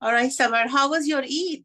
All right, Samar, how was your Eid?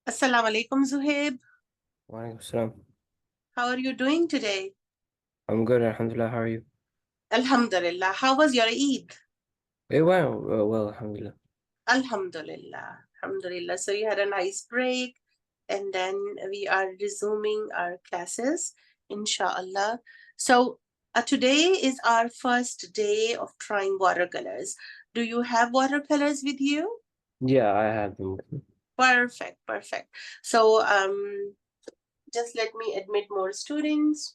Assalamu alaikum, Zuhaib. Walaikum salam. How are you doing today? I'm good, alhamdulillah. How are you? Alhamdulillah. How was your Eid? Well, alhamdulillah. Alhamdulillah. Alhamdulillah. So you had a nice break, and then we are resuming our classes, inshallah. So today is our first day of trying watercolors. Do you have watercolors with you? Yeah, I have them with me. Perfect, perfect. So just let me admit more students.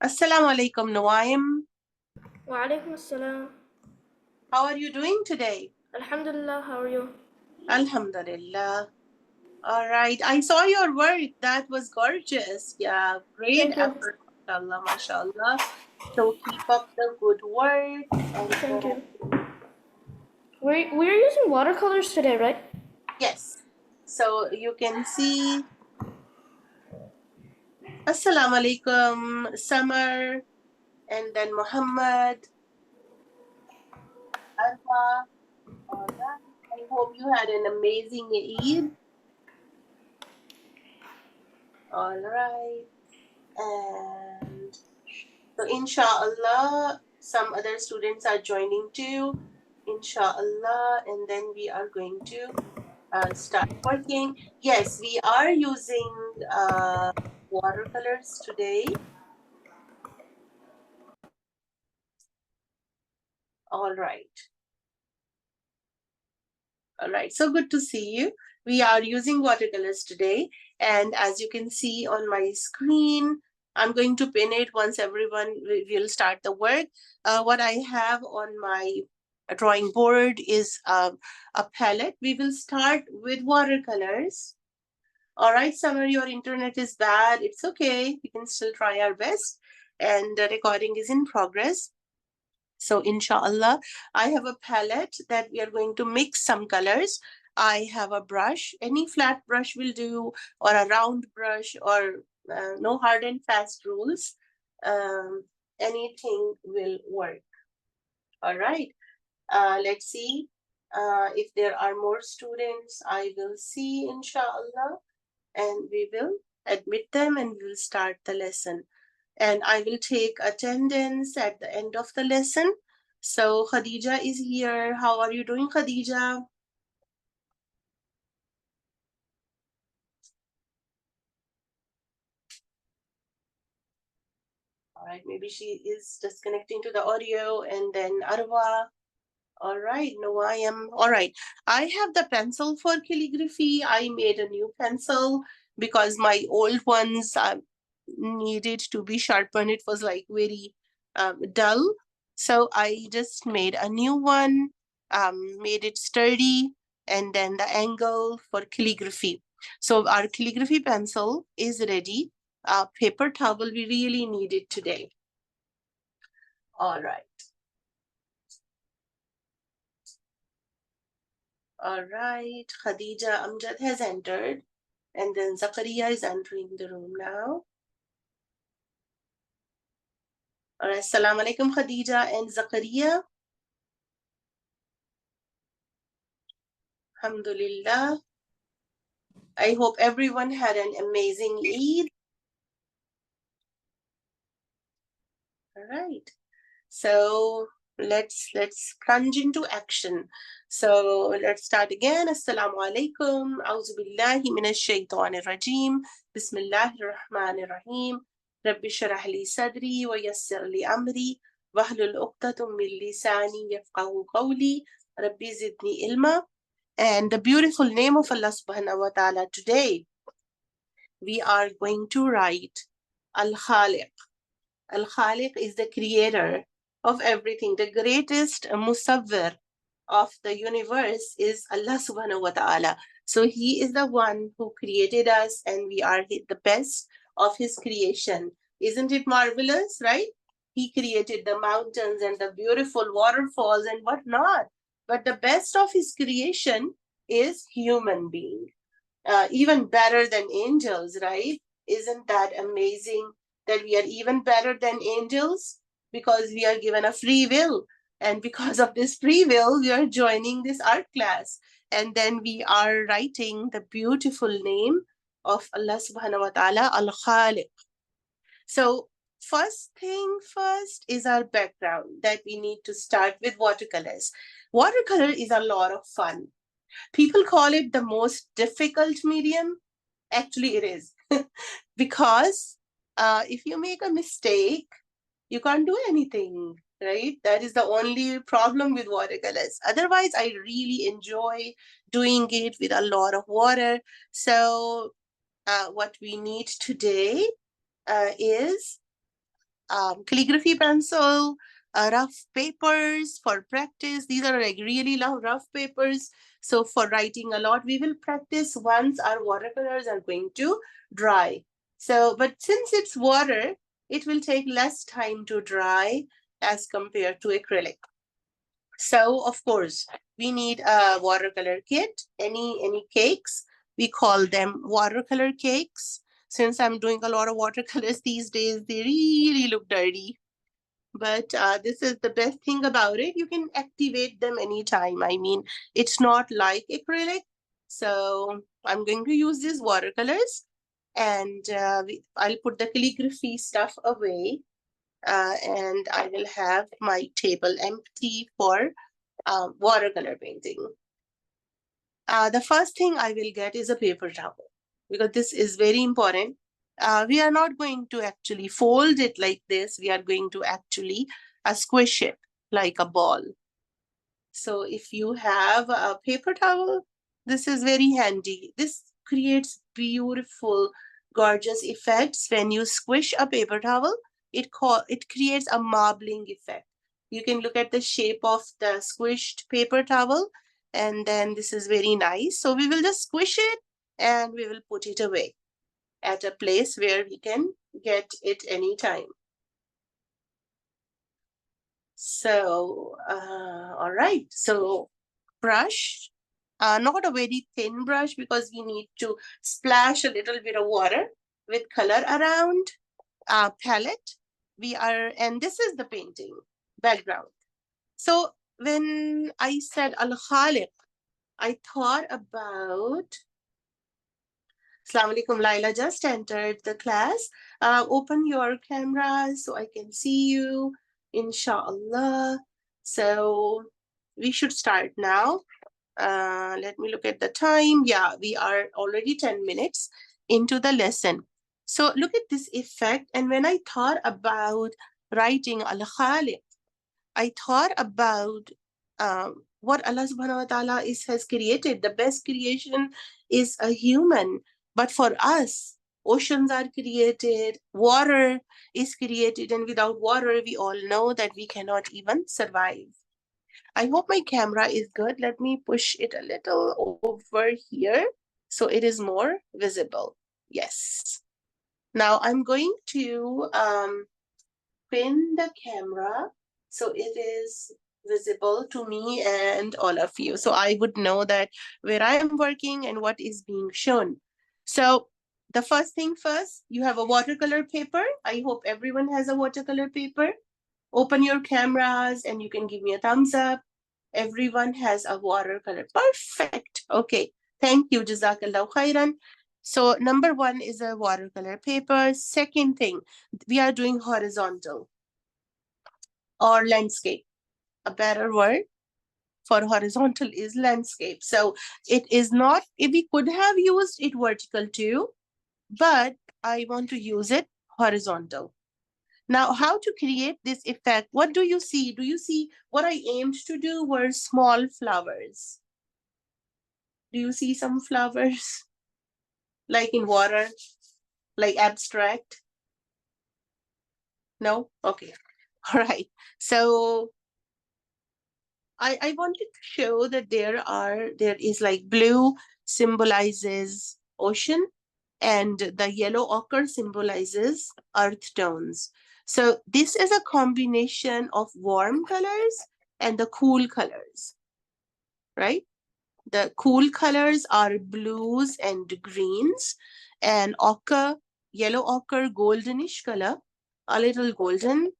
Assalamu alaikum, Nuaim. Wa alaikum assalam. How are you doing today? Alhamdulillah, how are you? Alhamdulillah. All right. I saw your work. That was gorgeous. Yeah, great Thank you. effort. MashaAllah, mashallah. So keep up the good work. And Thank you. We're using watercolors today, right? yes. So you can see. Assalamu alaikum, Summer, and then Muhammad, Alba. All right. I hope you had an amazing Eid. All right. And so, inshallah, some other students are joining too, inshallah, and then we are going to start working. Yes, we are using watercolors today. All right. All right, so good to see you. We are using watercolors today, and as you can see on my screen, I'm going to pin it once everyone will start the work. What I have on my drawing board is a palette. We will start with watercolors. All right, Summer, your internet is bad. It's okay. We can still try our best. And the recording is in progress. So inshallah, I have a palette that we are going to mix some colors. I have a brush, any flat brush will do, or a round brush, or no hard and fast rules. Anything will work. All right. Let's see if there are more students. I will see, inshallah, and we will admit them and we will start the lesson. And I will take attendance at the end of the lesson. So Khadija is here. How are you doing, Khadija? All right, maybe she is just connecting to the audio. And then Arwa. All right, no, I am. All right, I have the pencil for calligraphy. I made a new pencil because my old ones needed to be sharpened. It was like very dull. So I just made a new one, made it sturdy, and then the angle for calligraphy. So our calligraphy pencil is ready. Paper towel, we really need it today. All right. All right, Khadija Amjad has entered, and then Zakaria is entering the room now. All right, Assalamu alaikum, Khadija and Zakaria. Alhamdulillah. I hope everyone had an amazing Eid. All right. So let's plunge into action. So let's start again. Assalamu alaikum. A'udhu billahi minash shaitanir rajim. Bismillahir rahmanir rahim. Rabbi shrah li sadri wa yassir li amri wahlul 'uqdatum min lisani yafqahu qawli. Rabbi zidni ilma. And the beautiful name of Allah subhanahu wa ta'ala today, we are going to write Al-Khaliq. Al-Khaliq is the creator of everything. The greatest musawwir of the universe is Allah subhanahu wa ta'ala. So he is the one who created us and we are the best of his creation. Isn't it marvelous, right? He created the mountains and the beautiful waterfalls and whatnot. But the best of his creation is human being. Even better than angels, right? Isn't that amazing that we are even better than angels? Because we are given a free will. And because of this free will, we are joining this art class. And then we are writing the beautiful name of Allah subhanahu wa ta'ala, Al-Khaliq. So first thing first is our background that we need to start with watercolors. Watercolor is a lot of fun. People call it the most difficult medium. Actually, it is. Because if you make a mistake, you can't do anything, right? That is the only problem with watercolors. Otherwise, I really enjoy doing it with a lot of water. So what we need today is calligraphy pencil, rough papers for practice. These are like really rough papers. So for writing a lot, we will practice once our watercolors are going to dry. So, but since it's water, it will take less time to dry as compared to acrylic. So of course, we need a watercolor kit, any cakes. We call them watercolor cakes. Since I'm doing a lot of watercolors these days, they really look dirty. But this is the best thing about it. You can activate them anytime. I mean, it's not like acrylic. So I'm going to use these watercolors and I'll put the calligraphy stuff away and I will have my table empty for watercolor painting. The first thing I will get is a paper towel because this is very important. We are not going to actually fold it like this. We are going to actually squish it like a ball. So if you have a paper towel, this is very handy. This creates beautiful gorgeous effects. When you squish a paper towel, it creates a marbling effect. You can look at the shape of the squished paper towel, and then this is very nice. So we will just squish it and we will put it away at a place where we can get it anytime. So, all right. So brush, not a very thin brush because we need to splash a little bit of water with color around. Palette, and this is the painting background. So when I said Al-Khaliq, I thought about, Assalamu alaikum, Laila just entered the class. Open your camera so I can see you, inshallah. So we should start now. Let me look at the time. Yeah, we are already 10 minutes into the lesson. So look at this effect. And when I thought about writing Al-Khaliq, I thought about what Allah subhanahu wa ta'ala has created. The best creation is a human. But for us, oceans are created, water is created, and without water, we all know that we cannot even survive. I hope my camera is good. Let me push it a little over here so it is more visible. Yes. Now I'm going to pin the camera so it is visible to me and all of you. So I would know that where I am working and what is being shown. So the first thing first, you have a watercolor paper. I hope everyone has a watercolor paper. Open your cameras and you can give me a thumbs up. Everyone has a watercolor. Perfect. Okay. Thank you. Jazakallah khairan. So number one is a watercolor paper. Second thing, we are doing horizontal or landscape. A better word for horizontal is landscape. So it is not, if we could have used it vertical too, but I want to use it horizontal. Now, how to create this effect? What do you see? Do you see what I aimed to do were small flowers? Do you see some flowers? Like in water? Like abstract? No? Okay. All right. So I wanted to show that there is like blue symbolizes ocean and the yellow ochre symbolizes earth tones. So this is a combination of warm colors and the cool colors, right? The cool colors are blues and greens, and ochre, yellow ochre, goldenish color, a little golden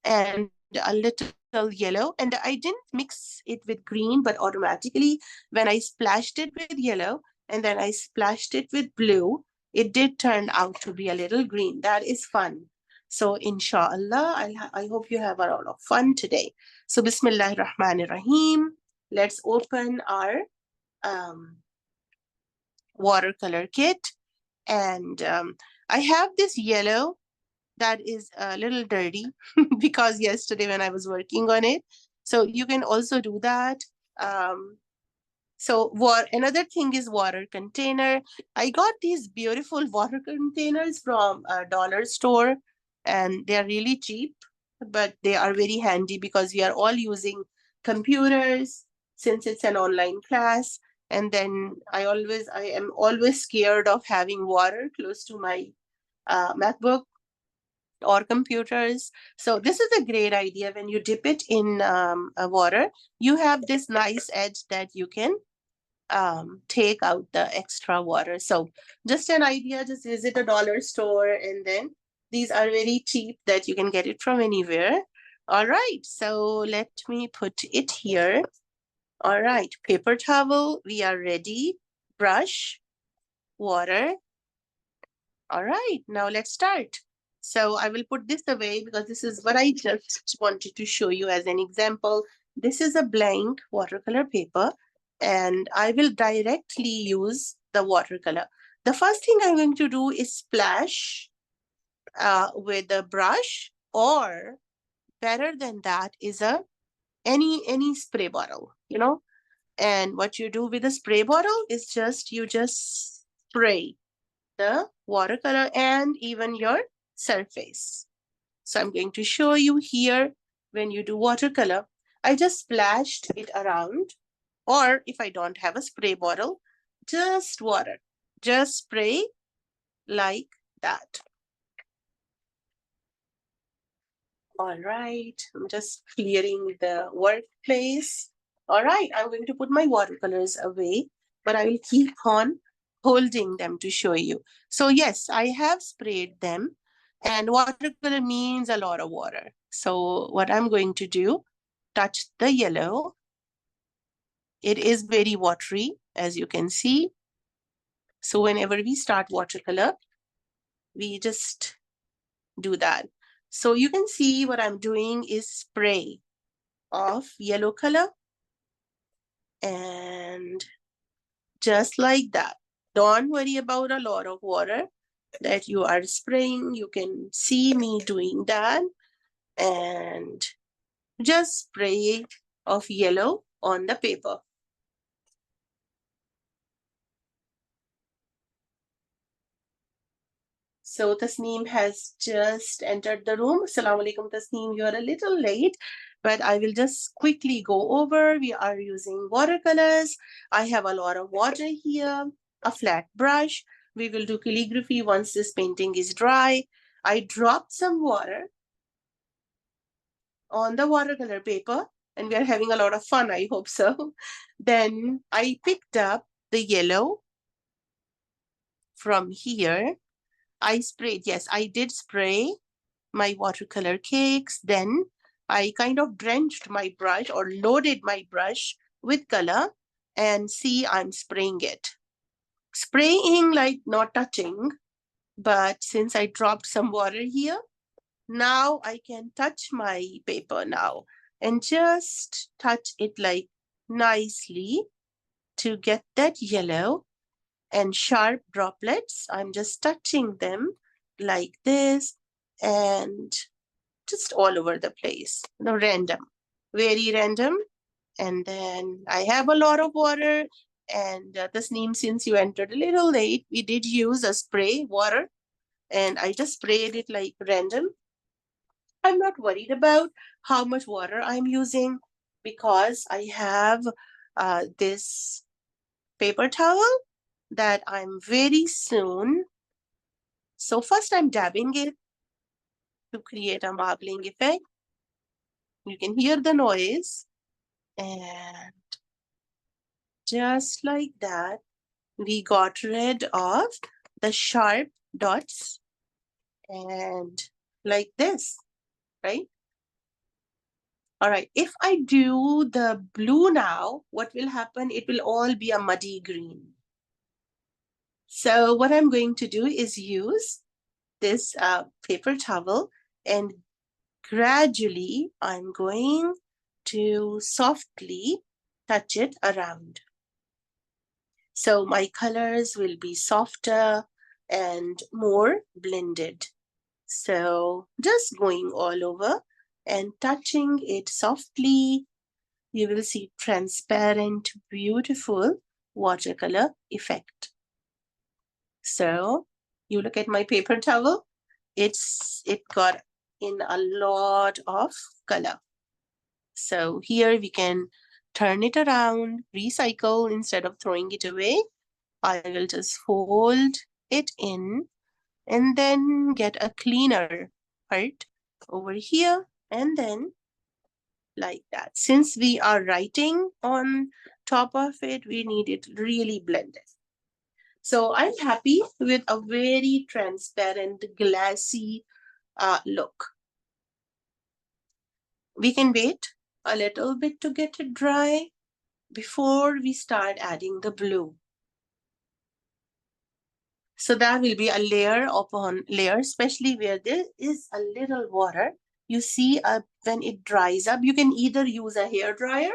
and a little yellow. And I didn't mix it with green, but automatically when I splashed it with yellow and then I splashed it with blue, it did turn out to be a little green. That is fun. So inshallah, I hope you have a lot of fun today. So Bismillah ar-Rahman ar-Rahim. Let's open our watercolor kit. And I have this yellow that is a little dirty because yesterday when I was working on it. So you can also do that. So another thing is water container. I got these beautiful water containers from a dollar store and they are really cheap, but they are very handy because we are all using computers since it's an online class. And then I am always scared of having water close to my MacBook or computers. So this is a great idea. When you dip it in water, you have this nice edge that you can take out the extra water. So just an idea, just visit a dollar store and then these are very cheap that you can get it from anywhere. All right, so let me put it here. All right, paper towel, we are ready. Brush, water. All right, now let's start. So I will put this away because this is what I just wanted to show you as an example. This is a blank watercolor paper and I will directly use the watercolor. The first thing I'm going to do is splash with a brush, or better than that is any spray bottle, you know. And what you do with a spray bottle is you just spray. the watercolor and even your surface. So I'm going to show you here when you do watercolor. I just splashed it around, or if I don't have a spray bottle, just water. Just spray like that. All right, I'm just clearing the workplace. All right, I'm going to put my watercolors away, but I will keep on holding them to show you. So yes, I have sprayed them, and watercolor means a lot of water. So what I'm going to do, touch the yellow. It is very watery, as you can see. So whenever we start watercolor, we just do that. So you can see what I'm doing is spray of yellow color, and just like that. Don't worry about a lot of water that you are spraying. You can see me doing that, and just spray of yellow on the paper. So Tasneem has just entered the room. Assalamu alaikum, Tasneem. You're a little late, but I will just quickly go over. We are using watercolors. I have a lot of water here, a flat brush. We will do calligraphy once this painting is dry. I dropped some water on the watercolor paper, and we are having a lot of fun. I hope so. Then I picked up the yellow from here. I sprayed, yes, I did spray my watercolor cakes. Then I kind of drenched my brush or loaded my brush with color, and see, I'm spraying it. Spraying like not touching, but since I dropped some water here, now I can touch my paper now and just touch it like nicely to get that yellow and sharp droplets. I'm just touching them like this and just all over the place. No, random, very random. And then I have a lot of water. And Tasneem, since you entered a little late, we did use a spray water, and I just sprayed it like random. I'm not worried about how much water I'm using because I have this paper towel that I'm very soon. So first I'm dabbing it to create a marbling effect. You can hear the noise, and just like that, we got rid of the sharp dots, and like this, right? All right, if I do the blue now, what will happen? It will all be a muddy green. So what I'm going to do is use this paper towel, and gradually I'm going to softly touch it around. So my colors will be softer and more blended. So just going all over and touching it softly, you will see transparent, beautiful watercolor effect. So you look at my paper towel, it got in a lot of color. So here we can turn it around, recycle instead of throwing it away. I will just fold it in and then get a cleaner part over here, and then like that. Since we are writing on top of it, we need it really blended. So I'm happy with a very transparent, glassy look. We can wait a little bit to get it dry before we start adding the blue. So that will be a layer upon layer, especially where there is a little water. You see, when it dries up, you can either use a hair dryer.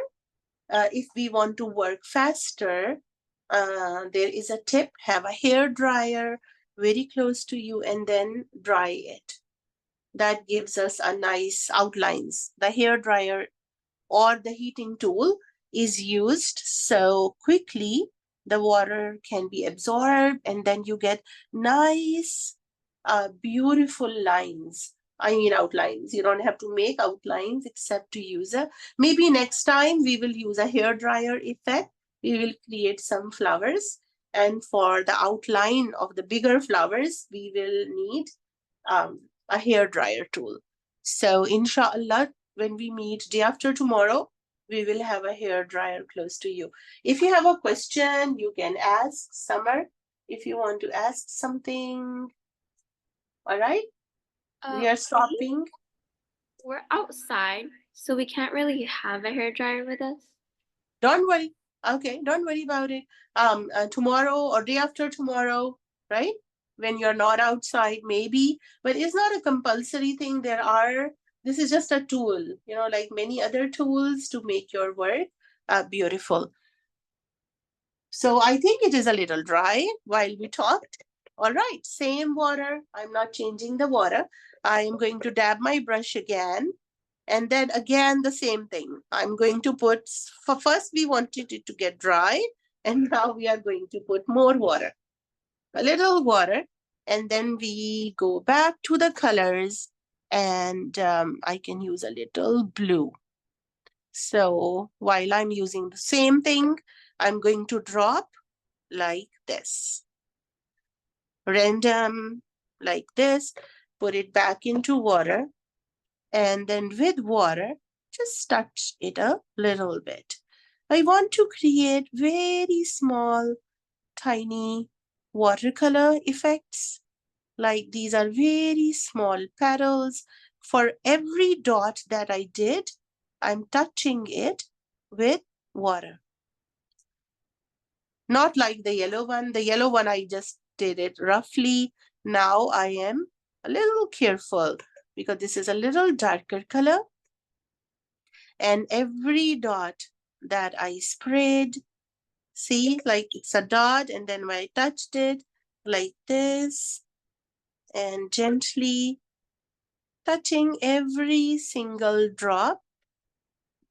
If we want to work faster, there is a tip: have a hair dryer very close to you and then dry it. That gives us a nice outlines. The hair dryer or the heating tool is used so quickly the water can be absorbed, and then you get nice, beautiful lines. I mean outlines. You don't have to make outlines except to use maybe next time we will use a hair dryer effect. We will create some flowers, and for the outline of the bigger flowers, we will need a hair dryer tool. So inshallah, when we meet day after tomorrow, we will have a hair dryer close to you. If you have a question, you can ask Summer. If you want to ask something, all right? We are stopping. We're outside, so we can't really have a hairdryer with us. Don't worry. Okay, don't worry about it. Tomorrow or day after tomorrow, right? When you're not outside, maybe, but it's not a compulsory thing. This is just a tool, like many other tools to make your work beautiful. So I think it is a little dry while we talked. All right, same water. I'm not changing the water. I am going to dab my brush again. And then again, the same thing. I'm going to put, first we wanted it to get dry, and now we are going to put more water, a little water, and then we go back to the colors, and I can use a little blue. So while I'm using the same thing, I'm going to drop like this, random like this, put it back into water, and then with water, just touch it a little bit. I want to create very small, tiny watercolor effects. Like these are very small petals. For every dot that I did, I'm touching it with water. Not like the yellow one. The yellow one, I just did it roughly. Now I am a little careful because this is a little darker color. And every dot that I sprayed, see, like it's a dot, and then when I touched it like this, and gently touching every single drop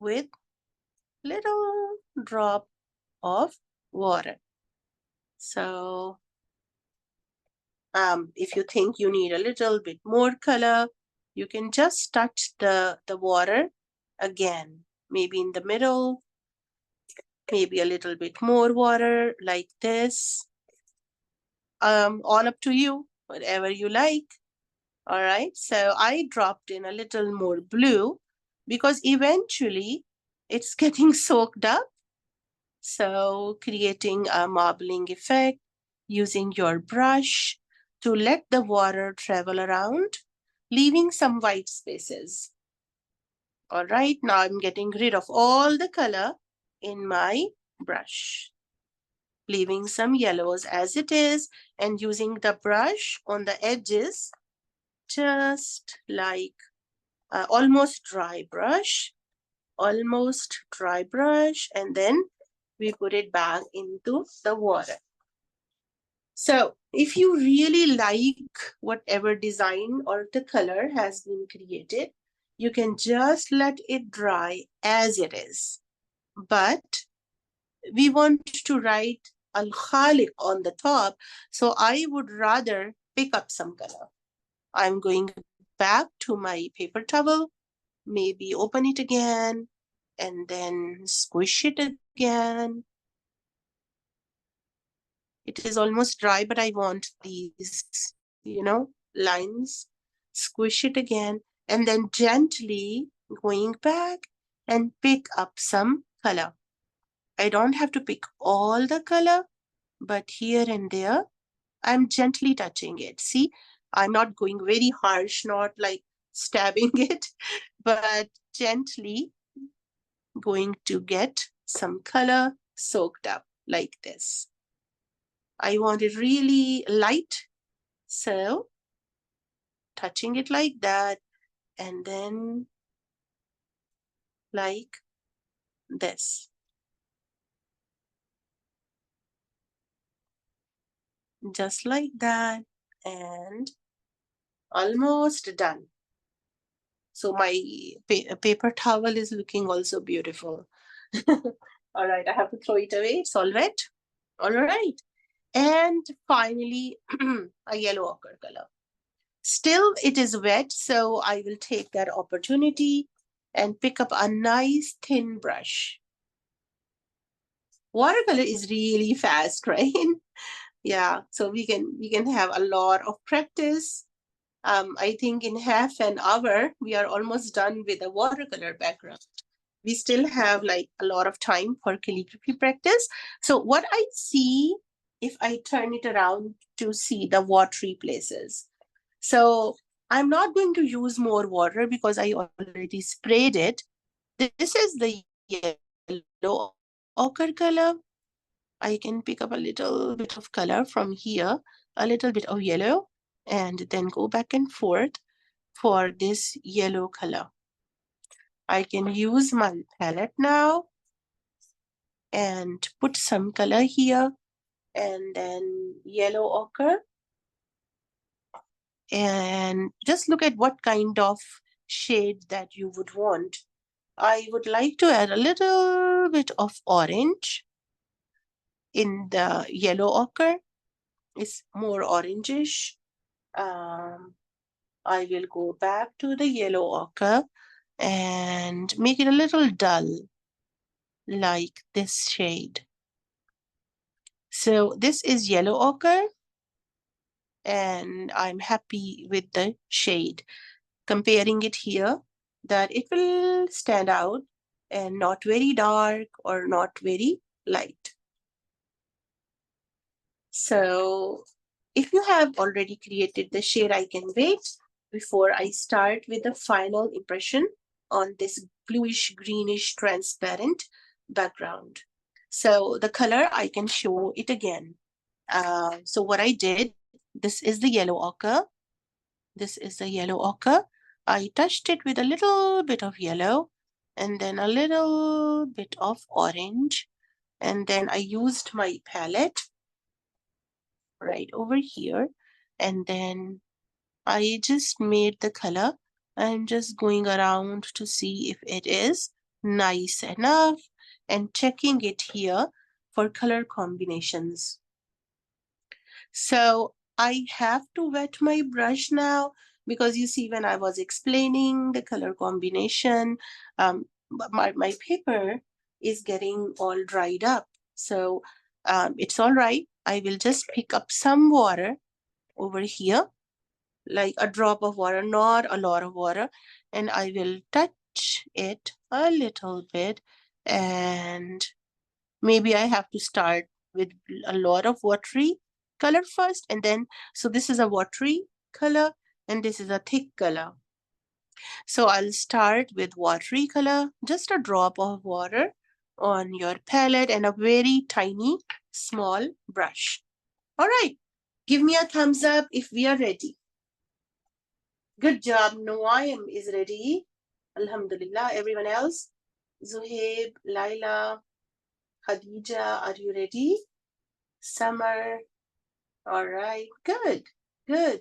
with little drop of water. So if you think you need a little bit more color, you can just touch the water again, maybe in the middle, maybe a little bit more water like this. All up to you, whatever you like. All right, so I dropped in a little more blue because eventually it's getting soaked up. So creating a marbling effect using your brush to let the water travel around, leaving some white spaces. All right, now I'm getting rid of all the color in my brush, leaving some yellows as it is, and using the brush on the edges, just like almost dry brush, and then we put it back into the water. So if you really like whatever design or the color has been created, you can just let it dry as it is. But we want to write Al-Khaliq on the top, so I would rather pick up some color. I'm going back to my paper towel, maybe open it again, and then squish it again. It is almost dry, but I want these, lines. Squish it again, and then gently going back and pick up some color. I don't have to pick all the color, but here and there, I'm gently touching it. See, I'm not going very harsh, not like stabbing it, but gently going to get some color soaked up like this. I want it really light, so touching it like that, and then like this. Just like that, and almost done. So my paper towel is looking also beautiful. All right, I have to throw it away. It's all wet. All right. And finally, a yellow ochre color. Still, it is wet, so I will take that opportunity and pick up a nice thin brush. Watercolor is really fast, right? Yeah, so we can have a lot of practice. I think in half an hour we are almost done with the watercolor background. We still have like a lot of time for calligraphy practice. So what I see, if I turn it around to see the watery places. So I'm not going to use more water because I already sprayed it. This is the yellow ochre color. I can pick up a little bit of color from here, a little bit of yellow, and then go back and forth for this yellow color. I can use my palette now and put some color here, and then yellow ochre, and just look at what kind of shade that you would want. I would like to add a little bit of orange in the yellow ochre. It's more orangish. I will go back to the yellow ochre and make it a little dull, like this shade. So this is yellow ochre, and I'm happy with the shade. Comparing it here, that it will stand out and not very dark or not very light. So if you have already created the shade, I can wait before I start with the final impression on this bluish greenish transparent background. So the color, I can show it again. So what I did, this is the yellow ochre. This is the yellow ochre. I touched it with a little bit of yellow and then a little bit of orange. And then I used my palette right over here, and then I just made the color. I'm just going around to see if it is nice enough and checking it here for color combinations. So I have to wet my brush now because you see when I was explaining the color combination, my paper is getting all dried up. So it's all right. I will just pick up some water over here, like a drop of water, not a lot of water, and I will touch it a little bit, and maybe I have to start with a lot of watery color first, and then, so this is a watery color and this is a thick color. So I'll start with watery color, just a drop of water on your palette and a very tiny small brush. All right, give me a thumbs up if we are ready. Good job. Noaim is ready. Alhamdulillah. Everyone else? Zuhaib, Laila, Khadija, are you ready? Summer. All right. Good. Good.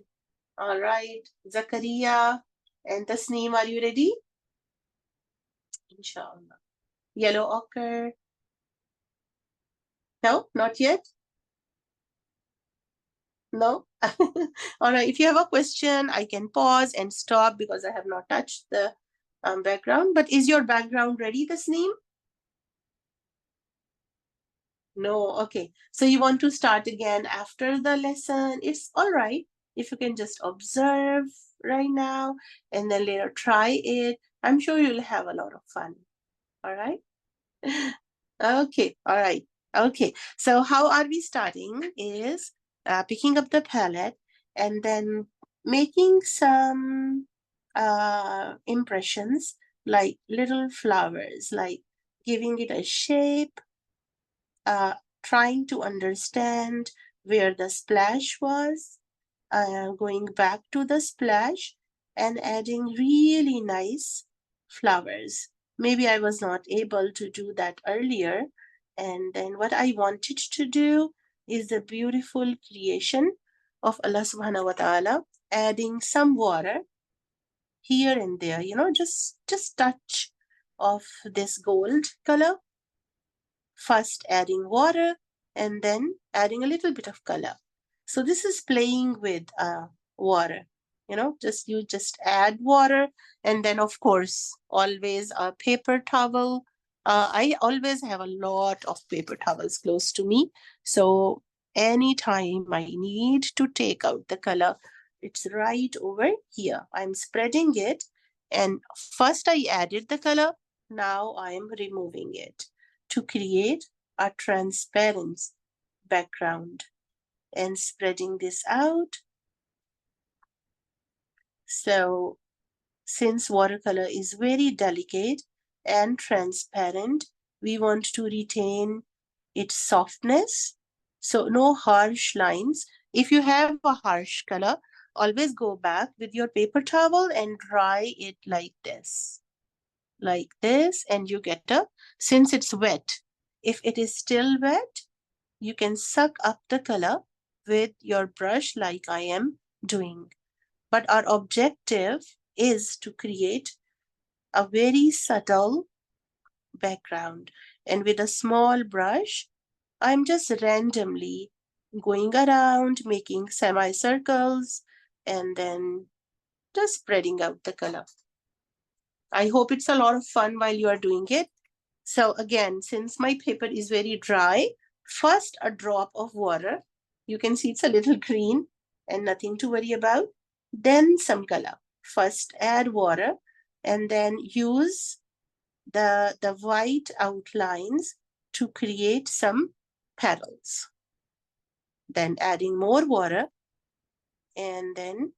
All right. Zakaria and Tasneem, are you ready? Inshallah. Yellow ochre. No, not yet. No. All right. If you have a question, I can pause and stop because I have not touched the background. But is your background ready, Tasneem? No, okay. So you want to start again after the lesson? It's all right if you can just observe right now and then later try it. I'm sure you'll have a lot of fun. All right? Okay, all right. Okay, so how are we starting is picking up the palette and then making some impressions like little flowers, like giving it a shape, trying to understand where the splash was, going back to the splash and adding really nice flowers. Maybe I was not able to do that earlier. And then what I wanted to do is the beautiful creation of Allah subhanahu wa ta'ala, adding some water here and there, just touch of this gold color. First adding water and then adding a little bit of color. So this is playing with water. You just add water, and then of course always a paper towel. I always have a lot of paper towels close to me. So anytime I need to take out the color, it's right over here. I'm spreading it, and first I added the color. Now I am removing it to create a transparent background and spreading this out. So since watercolor is very delicate and transparent, we want to retain its softness. So no harsh lines. If you have a harsh color, always go back with your paper towel and dry it like this, and you get since it's wet, if it is still wet, you can suck up the color with your brush like I am doing. But our objective is to create a very subtle background. And with a small brush, I'm just randomly going around making semicircles and then just spreading out the color. I hope it's a lot of fun while you are doing it. So again, since my paper is very dry, first a drop of water. You can see it's a little green and nothing to worry about. Then some color. First add water and then use the white outlines to create some petals. Then adding more water and then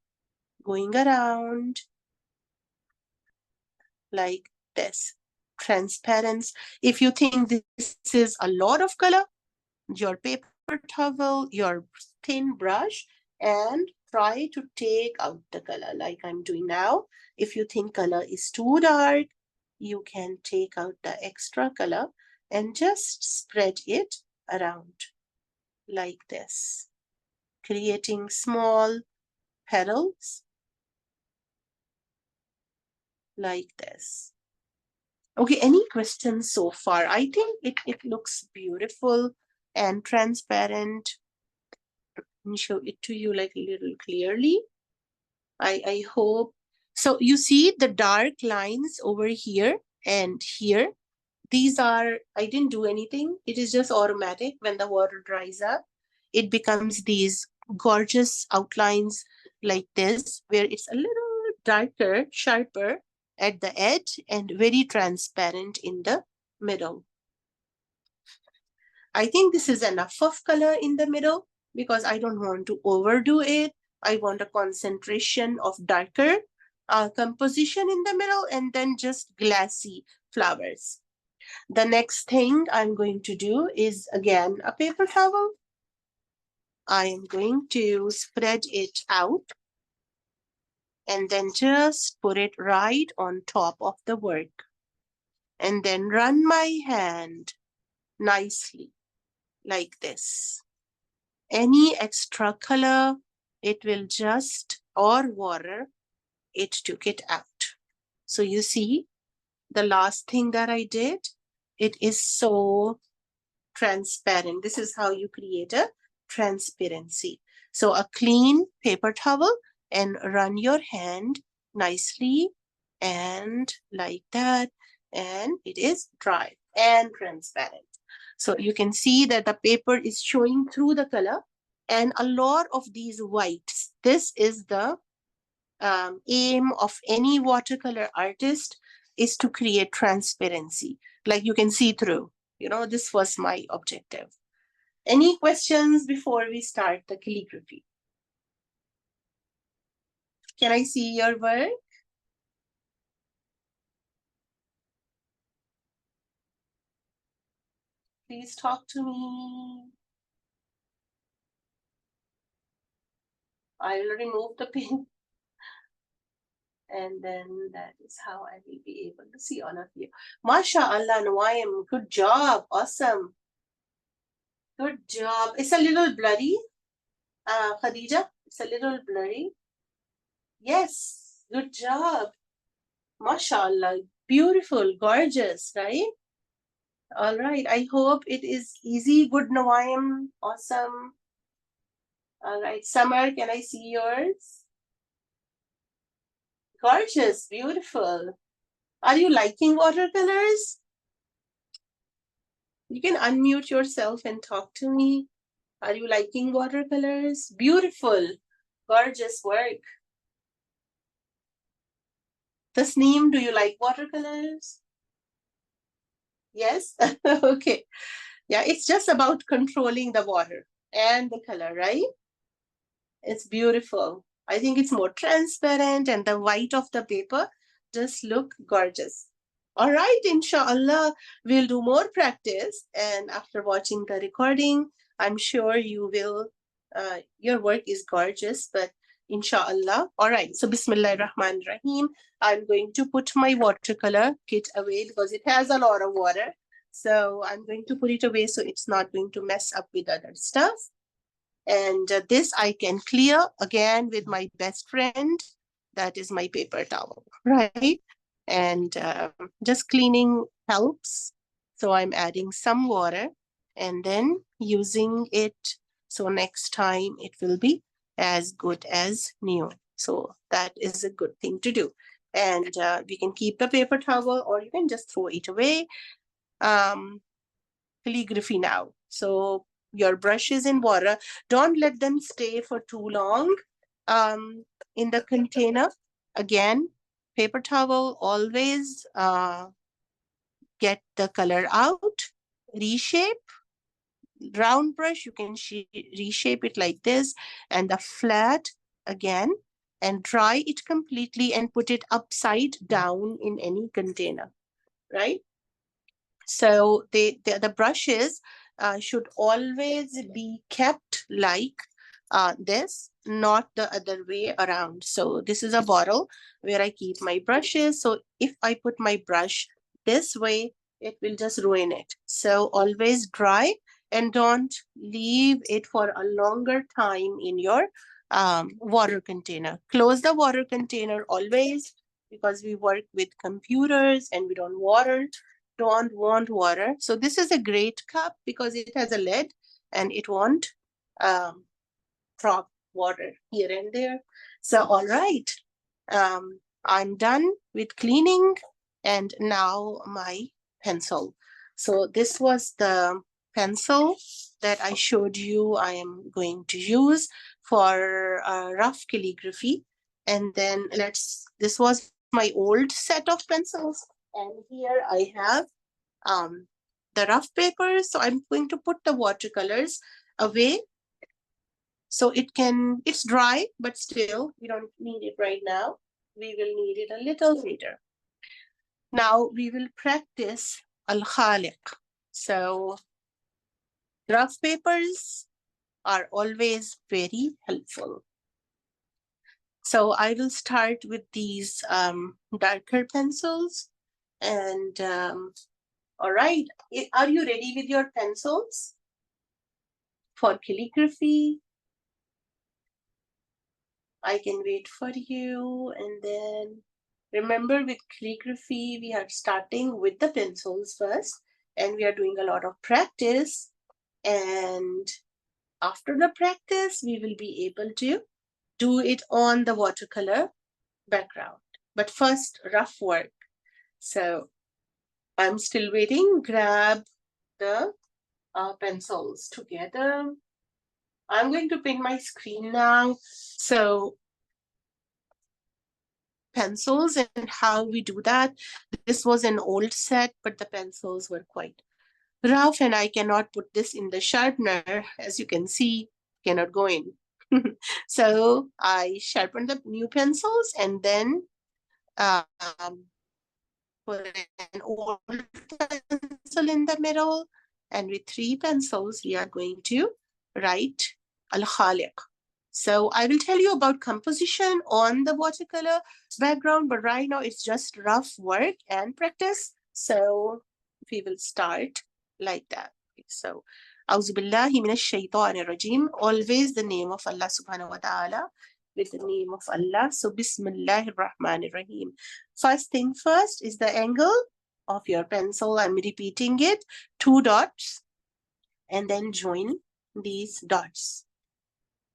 going around like this. Transparency. If you think this is a lot of color, your paper towel, your thin brush, and try to take out the color like I'm doing now. If you think color is too dark, you can take out the extra color and just spread it around like this, creating small petals like this. Okay, any questions so far? I think it looks beautiful and transparent. Let me show it to you like a little clearly. I hope. So you see the dark lines over here and here. These are, I didn't do anything. It is just automatic. When the water dries up, it becomes these gorgeous outlines like this, where it's a little darker, sharper at the edge and very transparent in the middle. I think this is enough of color in the middle because I don't want to overdo it. I want a concentration of darker composition in the middle and then just glassy flowers. The next thing I'm going to do is again a paper towel. I am going to spread it out and then just put it right on top of the work. And then run my hand nicely like this. Any extra color, it will just, or water, it took it out. So you see, the last thing that I did, it is so transparent. This is how you create a transparency. So a clean paper towel and run your hand nicely and like that, and it is dry and transparent. So you can see that the paper is showing through the color and a lot of these whites. This is the aim of any watercolor artist, is to create transparency, like you can see through. This was my objective. Any questions before we start the calligraphy? Can I see your work? Please talk to me. I will remove the pin. And then that is how I will be able to see all of you. MashaAllah, Noaim, good job. Awesome. Good job. It's a little blurry. Khadija, it's a little blurry. Yes, good job. MashaAllah, beautiful, gorgeous, right? All right. I hope it is easy. Good Nawaim. Awesome. All right. Summer, can I see yours? Gorgeous. Beautiful. Are you liking watercolors? You can unmute yourself and talk to me. Are you liking watercolors? Beautiful. Gorgeous work. Tasneem, do you like watercolors? Yes? Okay. Yeah, it's just about controlling the water and the color, right? It's beautiful. I think it's more transparent and the white of the paper just look gorgeous. All right, inshallah, we'll do more practice. And after watching the recording, I'm sure you will, your work is gorgeous, but inshallah. All right, so Bismillah Rahman Rahim. I'm going to put my watercolor kit away because it has a lot of water. So I'm going to put it away so it's not going to mess up with other stuff. And this I can clear again with my best friend. That is my paper towel, right? And just cleaning helps. So I'm adding some water and then using it. So next time it will be as good as new. So that is a good thing to do. And we can keep the paper towel or you can just throw it away. Calligraphy now. So your brushes in water, don't let them stay for too long in the container. Again, paper towel, always get the color out, reshape. Round brush, you can reshape it like this, and the flat again, and dry it completely and put it upside down in any container, right? So the brushes should always be kept like this, not the other way around. So this is a bottle where I keep my brushes. So if I put my brush this way, it will just ruin it. So always dry and don't leave it for a longer time in your water container. Close the water container always because we work with computers and we don't want water. So this is a great cup because it has a lid and it won't drop water here and there. So all right, I'm done with cleaning and now my pencil. So this was the pencil that I showed you I am going to use for rough calligraphy. And then this was my old set of pencils. And here I have the rough papers. So I'm going to put the watercolors away. So it's dry, but still we don't need it right now. We will need it a little later. Now we will practice Al-Khaliq. So rough papers are always very helpful. So I will start with these darker pencils. And all right, are you ready with your pencils for calligraphy? I can wait for you. And then remember with calligraphy, we are starting with the pencils first and we are doing a lot of practice. And after the practice, we will be able to do it on the watercolor background. But first, rough work. So I'm still waiting. Grab the pencils together. I'm going to pin my screen now. So pencils and how we do that. This was an old set, but the pencils were quite rough and I cannot put this in the sharpener. As you can see, cannot go in. So I sharpened the new pencils and then put an old pencil in the middle. And with 3 pencils, we are going to write Al-Khaliq. So I will tell you about composition on the watercolor background, but right now it's just rough work and practice. So we will start like that. So, Auzu billahi minash shaitanir rajim. Always the name of Allah subhanahu wa ta'ala, with the name of Allah. So Bismillahir Rahmanir Rahim. First thing first is the angle. of your pencil. I'm repeating it, 2 dots, and then join these dots.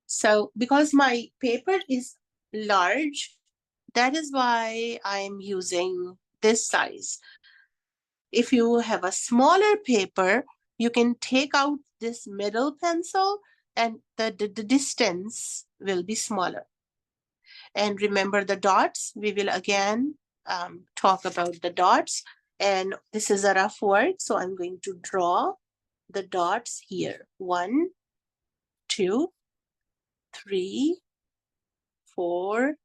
So because my paper is large, that is why I'm using this size. If you have a smaller paper, you can take out this middle pencil and the distance will be smaller. And remember the dots, we will again talk about the dots. And this is a rough work, so I'm going to draw the dots here. 1, 2, 3, 4,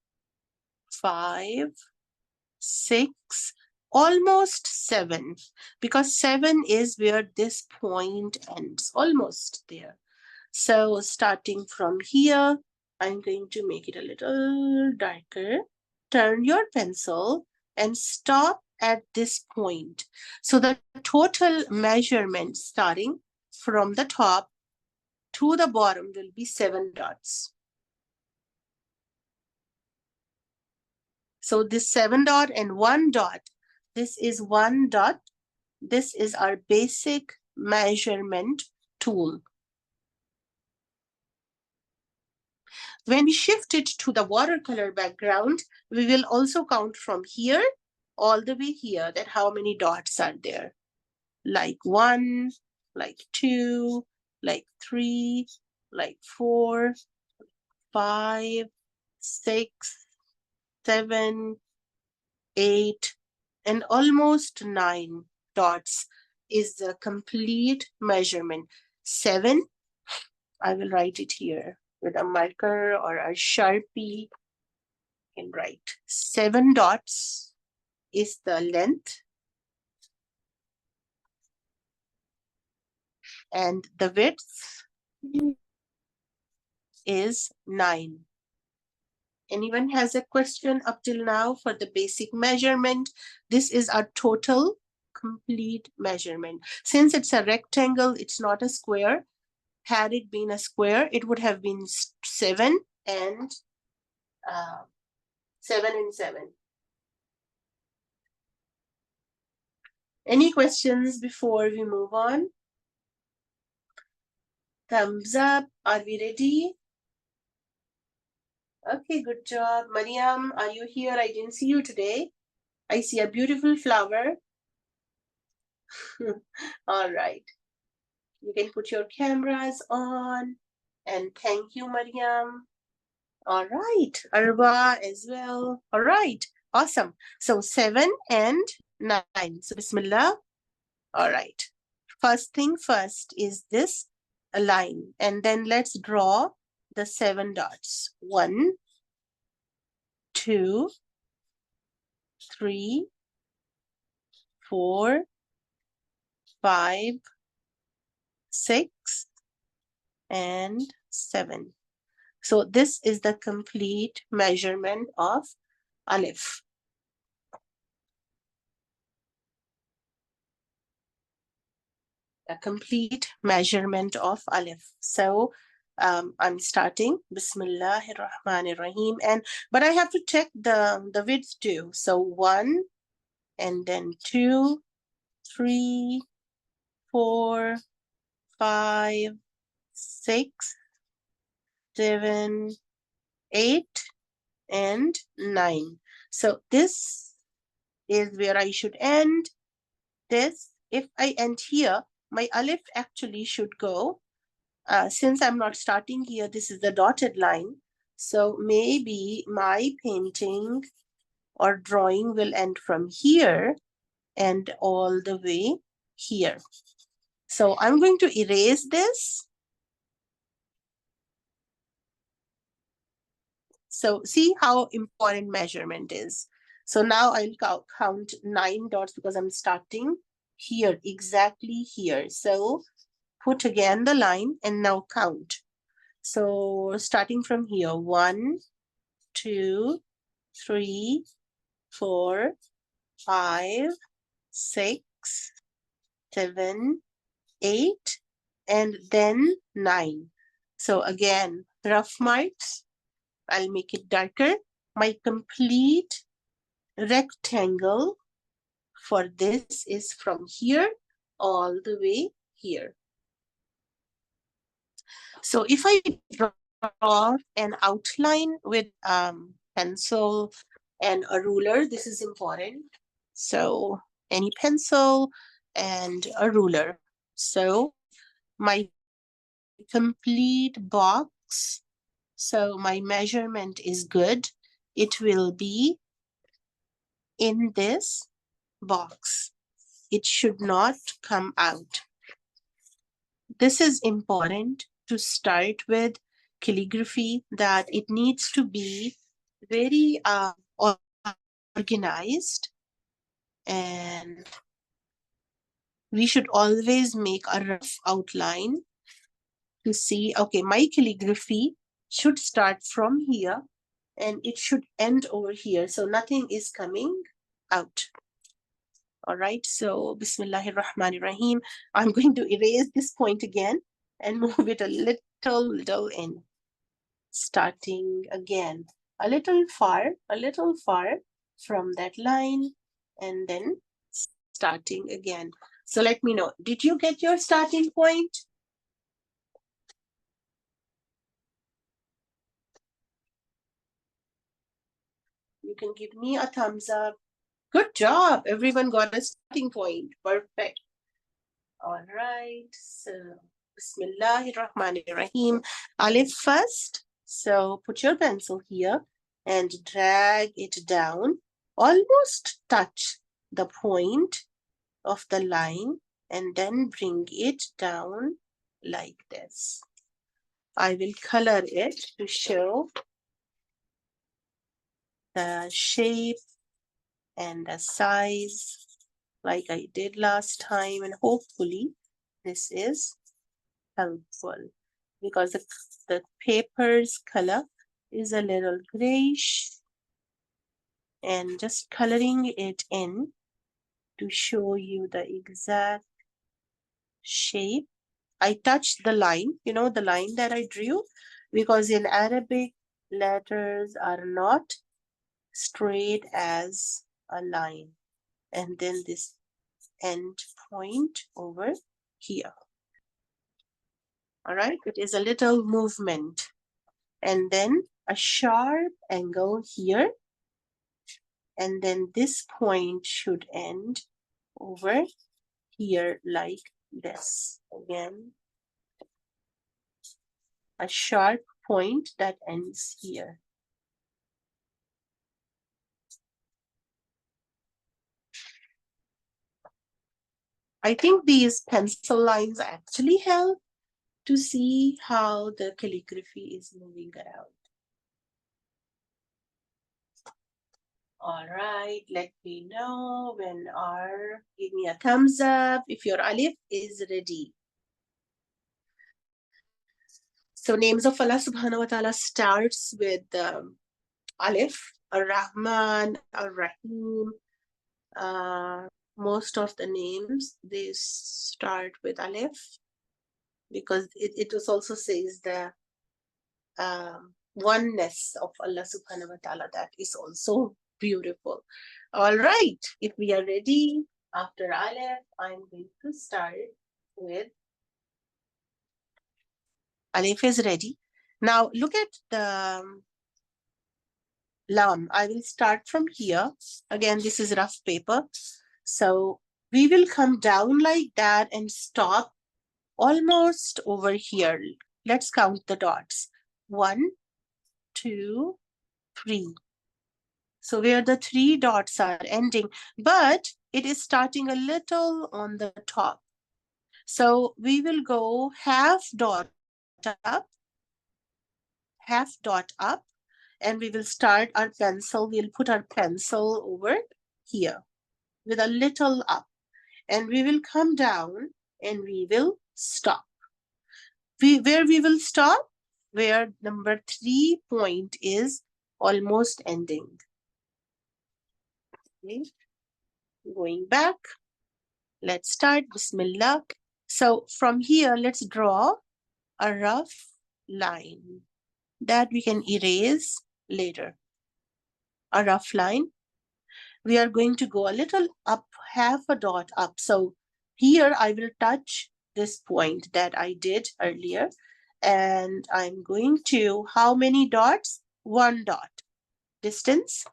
5, 6, almost 7, because 7 is where this point ends, almost there. So starting from here, I'm going to make it a little darker. Turn your pencil and stop at this point. So the total measurement starting from the top to the bottom will be 7 dots. So this 7 dot and 1 dot, this is 1 dot. This is our basic measurement tool. When we shift it to the watercolor background, we will also count from here all the way here that how many dots are there. Like 1, like 2, like 3, like 4, 5, 6, 7, 8, and almost 9 dots is the complete measurement. 7, I will write it here with a marker or a Sharpie. I can write 7 dots is the length, and the width is 9. Anyone has a question up till now for the basic measurement? This is our total complete measurement. Since it's a rectangle, it's not a square. Had it been a square, it would have been 7 and 7 and 7. Any questions before we move on? Thumbs up. Are we ready? Okay, good job. Mariam, are you here? I didn't see you today. I see a beautiful flower. All right. You can put your cameras on. And thank you, Mariam. All right. Arba as well. All right. Awesome. So 7 and 9. So Bismillah. All right. First thing first is this line. And then let's draw the 7 dots. 1, 2, 3, 4, 5, 6, and 7. So this is the complete measurement of Alif. A complete measurement of Alif. So I'm starting Bismillahir Rahmanir Rahim, but I have to check the width too. So 1, and then 2, 3, 4, 5, 6, 7, 8, and 9. So this is where I should end. This, if I end here, my Alif actually should go. Since I'm not starting here, this is the dotted line. So maybe my painting or drawing will end from here and all the way here. So I'm going to erase this. So see how important measurement is. So now I'll count 9 dots because I'm starting here, exactly here. So put again the line and now count. So starting from here, 1, 2, 3, 4, 5, 6, 7, 8, and then 9. So again, rough marks. I'll make it darker. My complete rectangle for this is from here all the way here. So if I draw an outline with pencil and a ruler, this is important. So any pencil and a ruler. So my complete box, so my measurement is good. It will be in this box. It should not come out. This is important to start with calligraphy, that it needs to be very organized, and we should always make a rough outline to see, okay, my calligraphy should start from here and it should end over here, so nothing is coming out. All right, so Bismillahir Rahmanir Rahim. I'm going to erase this point again and move it a little in. Starting again, a little far from that line, and then starting again. So let me know, did you get your starting point? You can give me a thumbs up. Good job. Everyone got a starting point. Perfect. All right. So Bismillahir Rahmanir Rahim. Alif first. So put your pencil here and drag it down. Almost touch the point of the line and then bring it down like this. I will color it to show the shape and the size like I did last time, and hopefully this is helpful because the paper's color is a little grayish, and just coloring it in to show you the exact shape. I touched the line, you know, the line that I drew, because in Arabic letters are not straight as a line, and then this end point over here. All right, it is a little movement, and then a sharp angle here, and then this point should end over here like this. Again, a sharp point that ends here. I think these pencil lines actually help to see how the calligraphy is moving around. All right, let me know when give me a thumbs up if your alif is ready. So names of Allah subhanahu wa ta'ala starts with alif, ar-Rahman, ar-Rahim. Most of the names, they start with alif because it also says the oneness of Allah subhanahu wa ta'ala. That is also beautiful. All right, if we are ready, after alif, I'm going to start with alif is ready. Now look at the lam. I will start from here. Again, this is rough paper. So we will come down like that and stop almost over here. Let's count the dots. 1, 2, 3. So where the 3 dots are ending, but it is starting a little on the top. So we will go half dot up, and we will start our pencil. We'll put our pencil over here with a little up, and we will come down and we will stop. Where we will stop? Where number 3 point is almost ending. Okay. Going back, let's start. Bismillah. So from here, let's draw a rough line that we can erase later. A rough line. we are going to go a little up, half a dot up. So here I will touch this point that I did earlier, and I'm going to, how many dots? One dot. Distance,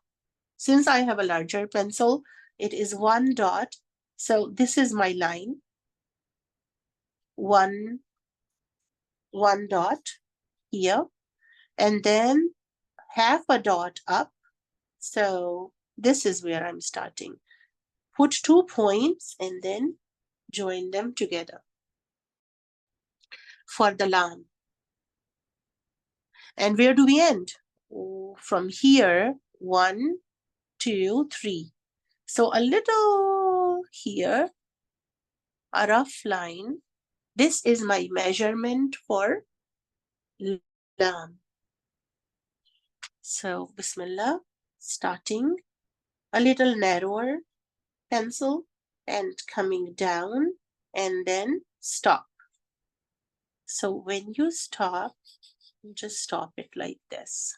since I have a larger pencil, it is one dot. So this is my line. One dot here, and then half a dot up. So this is where I'm starting. Put 2 points and then join them together for the lam. And where do we end? From here, 1, 2, 3. So a little here, a rough line. This is my measurement for lam. So Bismillah, starting a little narrower pencil and coming down and then stop. So when you stop, just stop it like this.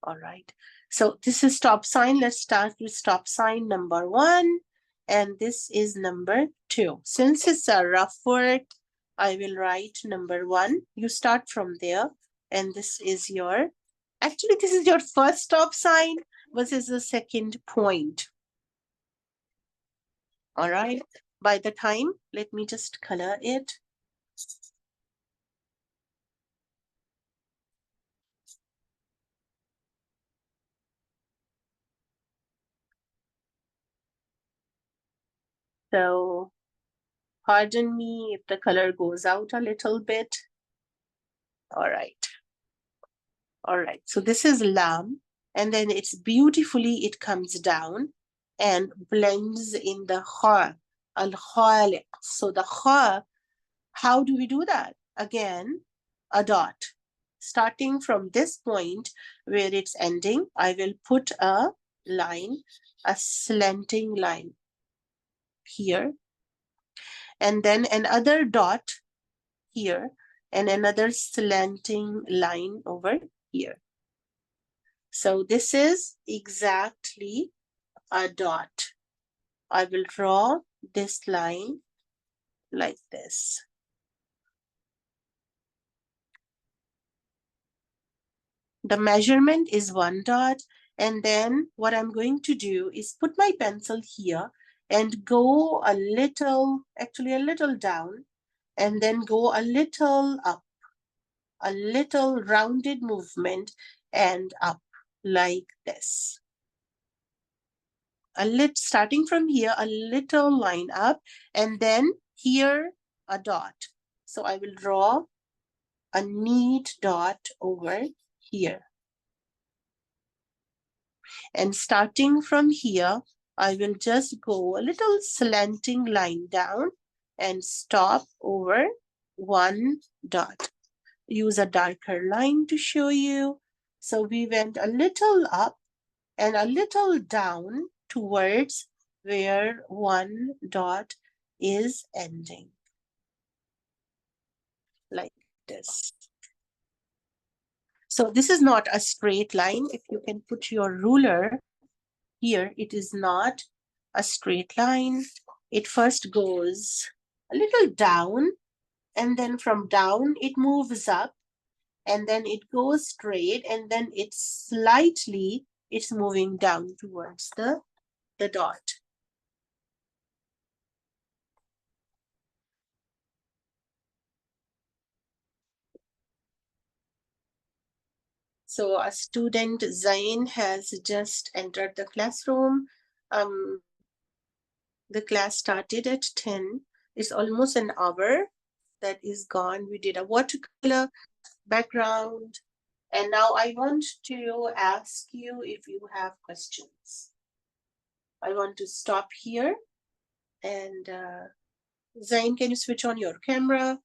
All right. So this is stop sign. Let's start with stop sign number 1. And this is number 2. Since it's a rough work, I will write number 1. You start from there. And this is your, actually, this is your first stop sign. This is the second point. All right. By the time, let me just color it. So pardon me if the color goes out a little bit. All right. All right. So this is lam. And then it's beautifully, it comes down and blends in the kha, al-khaliq. So the kha, how do we do that? Again, a dot. Starting from this point where it's ending, I will put a line, a slanting line here, and then another dot here, and another slanting line over here. So this is exactly a dot. I will draw this line like this. The measurement is 1 dot, and then what I'm going to do is put my pencil here and go a little, actually a little down, and then go a little up, a little rounded movement and up like this. Starting from here, a little line up, and then here a dot. So I will draw a neat dot over here. And starting from here, I will just go a little slanting line down and stop over 1 dot. Use a darker line to show you. So we went a little up and a little down towards where 1 dot is ending. Like this. So this is not a straight line. If you can put your ruler here, it is not a straight line. It first goes a little down, and then from down it moves up, and then it goes straight, and then it's moving down towards the dot. So a student, Zain, has just entered the classroom. The class started at 10. It's almost an hour that is gone. We did a watercolor background. And now I want to ask you if you have questions. I want to stop here. And Zain, can you switch on your camera?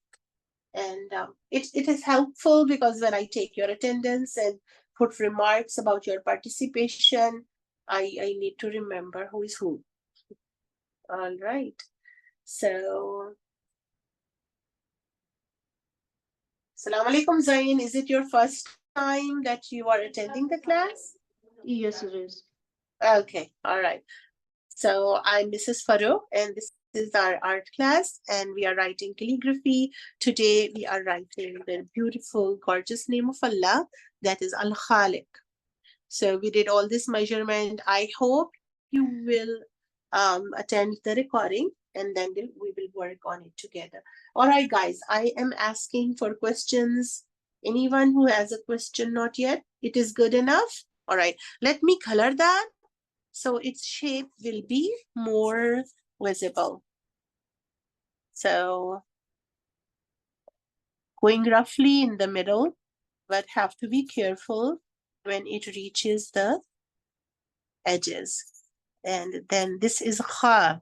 And it is helpful because when I take your attendance and put remarks about your participation, I need to remember who is who. All right. So Assalamu alaikum, Zain. Is it your first time that you are attending the class? Yes, it is. Okay, all right. So I'm Mrs. Farrukh, and this is our art class, and we are writing calligraphy. Today we are writing the beautiful, gorgeous name of Allah, that is Al Khaliq. So we did all this measurement. I hope you will attend the recording, and then we will work on it together. All right, guys, I am asking for questions. Anyone who has a question not yet? It is good enough. All right, let me color that so its shape will be more visible. So going roughly in the middle, but have to be careful when it reaches the edges. And then this is kha.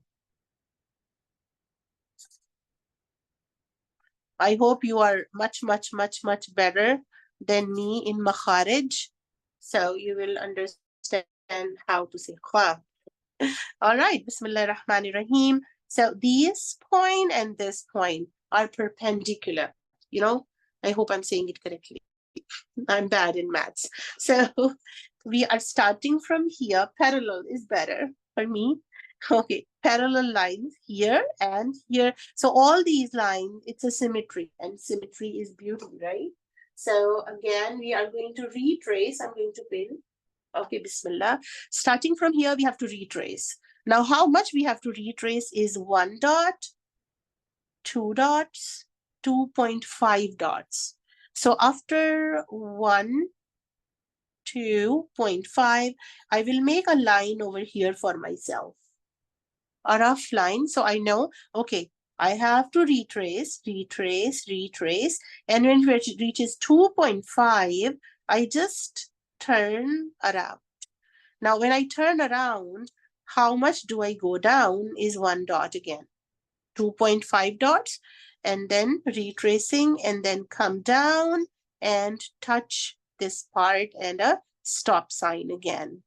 I hope you are much, much, much, much better than me in makharij. So you will understand how to say kha. All right, Bismillah Rahman Rahim. So these point and this point are perpendicular. You know, I hope I'm saying it correctly. I'm bad in maths. So we are starting from here. Parallel is better for me. Okay, parallel lines here and here. So all these lines, it's a symmetry, and symmetry is beauty, right? So again, we are going to retrace. I'm going to pin. Okay, Bismillah. Starting from here, we have to retrace. Now, how much we have to retrace is 1 dot, 2 dots, 2.5 dots. So after 1, 2.5, I will make a line over here for myself. A rough line. So I know, okay, I have to retrace, retrace, retrace. And when it reaches 2.5, I just turn around. Now, when I turn around, how much do I go down is 1 dot again. 2.5 dots, and then retracing, and then come down and touch this part and a stop sign again.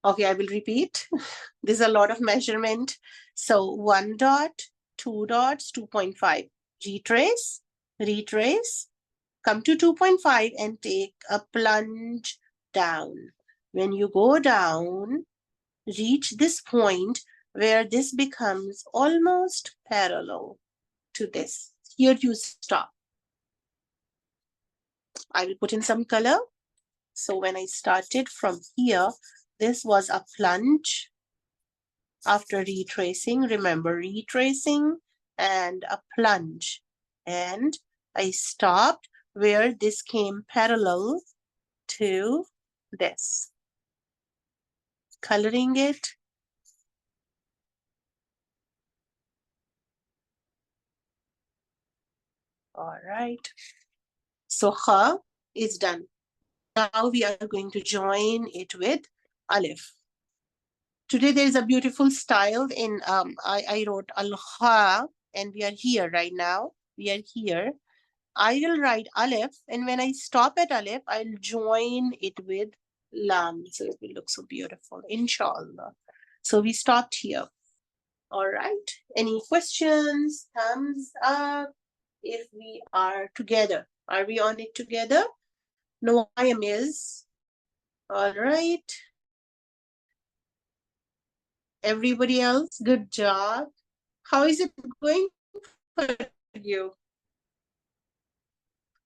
Okay, I will repeat. There's a lot of measurement. So 1 dot, 2 dots, 2.5. Retrace, retrace, come to 2.5 and take a plunge down. When you go down, reach this point where this becomes almost parallel to this. Here you stop. I will put in some color. So when I started from here, this was a plunge. After retracing, remember retracing and a plunge. And I stopped where this came parallel to this. Coloring it. All right. So kha is done. Now we are going to join it with alif. Today there is a beautiful style in I wrote al-kha, and we are here right now. We are here. I will write alif, and when I stop at alif, I'll join it with lam. So it will look so beautiful, inshallah. So we stopped here. All right. Any questions? Thumbs up if we are together. Are we on it together? No, I am is. All right. Everybody else, good job. How is it going for you?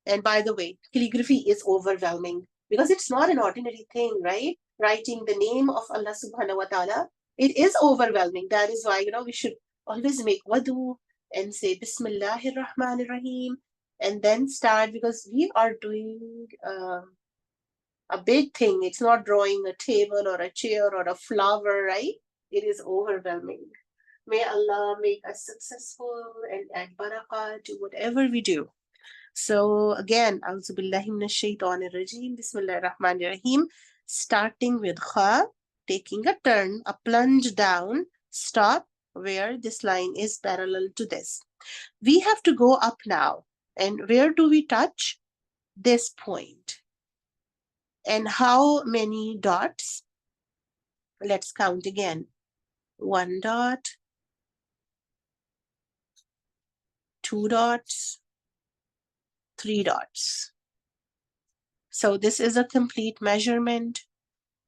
And by the way, calligraphy is overwhelming because it's not an ordinary thing, right? Writing the name of Allah subhanahu wa ta'ala, it is overwhelming. That is why, we should always make wudu and say Bismillahir Rahmanir Rahim and then start, because we are doing a big thing. It's not drawing a table or a chair or a flower, right? It is overwhelming. May Allah make us successful and add barakah to whatever we do. So again, A'udhu Billahi Minash Shaitanir Rajeem, Bismillahir Rahmanir Rahim, starting with kha, taking a turn, a plunge down, stop where this line is parallel to this. We have to go up now. And where do we touch? This point. And how many dots? Let's count again. 1 dot, 2 dots, 3 dots. So this is a complete measurement,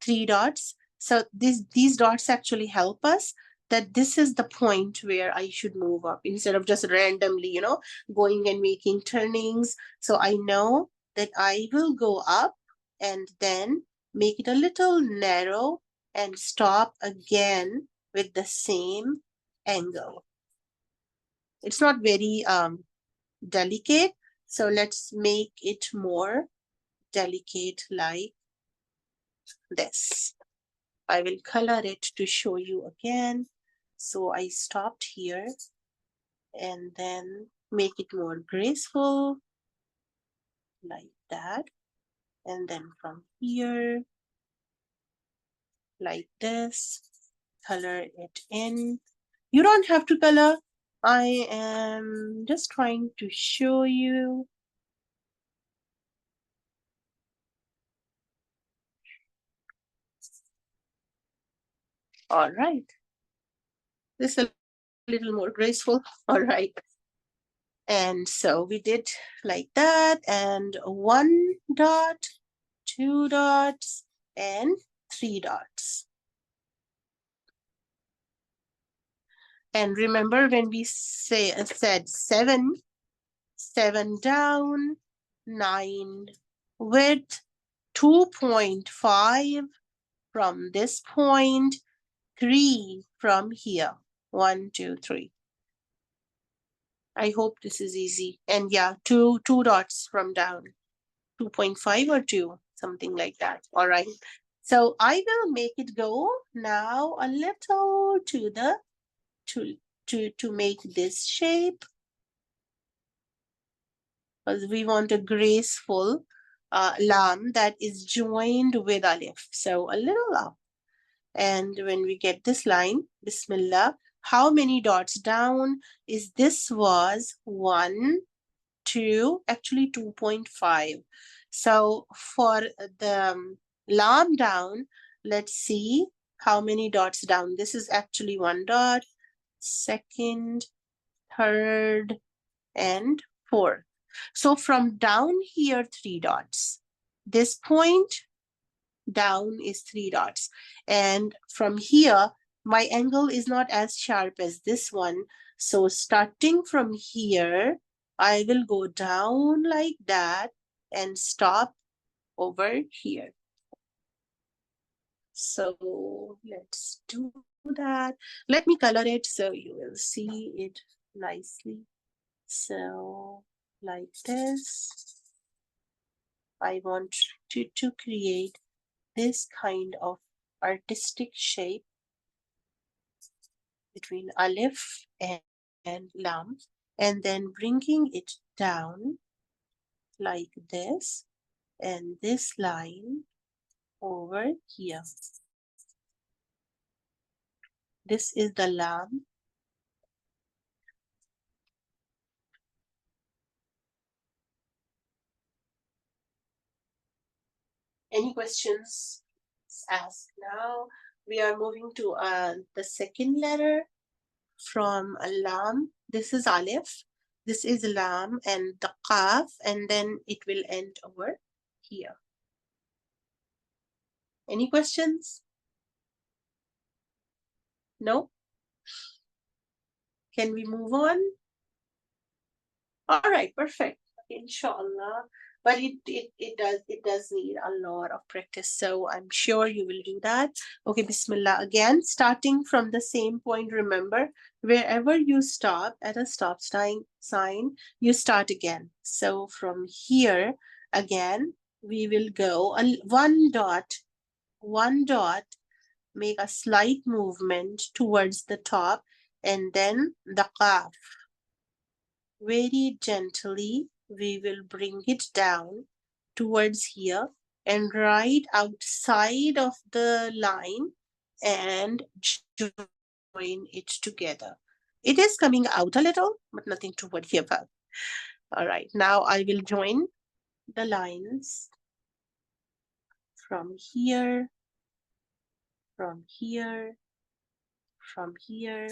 3 dots. So these dots actually help us that this is the point where I should move up instead of just randomly, going and making turnings. So I know that I will go up and then make it a little narrow and stop again with the same angle. It's not very delicate, so let's make it more delicate like this. I will color it to show you again. So I stopped here and then make it more graceful like that. And then from here, like this, color it in. You don't have to color. I am just trying to show you. All right. This is a little more graceful. All right. And so we did like that, and 1 dot, 2 dots, and 3 dots. And remember when we said 7 down, 9 width, 2.5 from this point, 3 from here. 1, 2, 3. I hope this is easy. And yeah, two dots from down. 2.5 or 2, something like that. All right. So I will make it go now a little to the to make this shape, because we want a graceful lam that is joined with alif. So a little up. And when we get this line, Bismillah, how many dots down is this? Was 1, 2, actually 2.5. So for the lam down, let's see how many dots down. This is actually 1 dot, second, third, and fourth. So from down here, 3 dots. This point down is 3 dots. And from here, my angle is not as sharp as this one. So starting from here, I will go down like that and stop over here. So let's do that. Let me color it so you will see it nicely. So like this, I want to create this kind of artistic shape between alif and lam, and then bringing it down like this, and this line over here. This is the lam. Any questions? Ask now. We are moving to the second letter from lam. This is alif. This is lam and the qaf, and then it will end over here. Any questions? No? Can we move on? All right, perfect. Inshallah. But it does need a lot of practice. So I'm sure you will do that. Okay, Bismillah. Again, starting from the same point, remember, wherever you stop at a stop sign, you start again. So from here, again, we will go 1 dot, make a slight movement towards the top, and then the qaf. Very gently, we will bring it down towards here and right outside of the line and join it together. It is coming out a little, but nothing to worry about. All right, now I will join the lines from here, from here, from here,